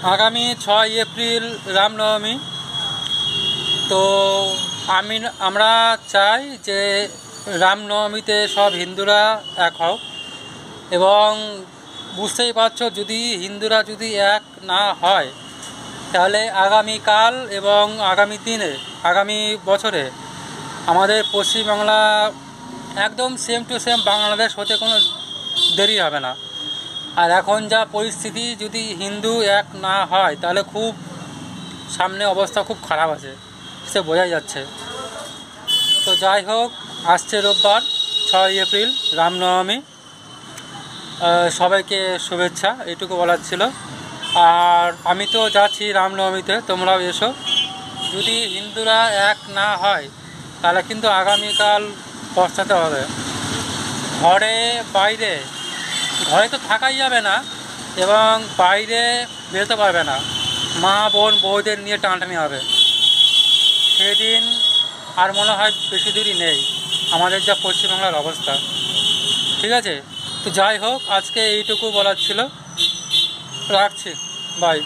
আগামী 6 এপ্রিল রামনবমী। তো আমরা চাই যে রামনবমীতে সব হিন্দুরা এক হোক, এবং বুঝতেই পারছো যদি হিন্দুরা যদি এক না হয় তাহলে আগামীকাল এবং আগামী দিনে আগামী বছরে আমাদের পশ্চিমবাংলা একদম সেম টু সেম বাংলাদেশ হতে কোনো দেরি হবে না। আর এখন যা পরিস্থিতি, যদি হিন্দু এক না হয় তাহলে খুব সামনে অবস্থা খুব খারাপ আছে, সে বোঝাই যাচ্ছে। তো যাই হোক, আসছে রোববার 6 এপ্রিল রামনবমী, সবাইকে শুভেচ্ছা, এইটুকু বলার ছিল। আর আমি তো যাচ্ছি রামনবমীতে, তোমরাও এসো। যদি হিন্দুরা এক না হয় তাহলে কিন্তু আগামীকাল পস্তাতে হবে। ঘরে তো থাকাই যাবে না, এবং বাইরে বেরোতে পারবে না, মা বোন বউদের নিয়ে টানাটানি হবে। সেদিন আর মনে হয় বেশি দূরই নেই আমাদের যা পশ্চিমবাংলার অবস্থা। ঠিক আছে, তো যাই হোক, আজকে এইটুকু বলার ছিল, রাখছি, বাই।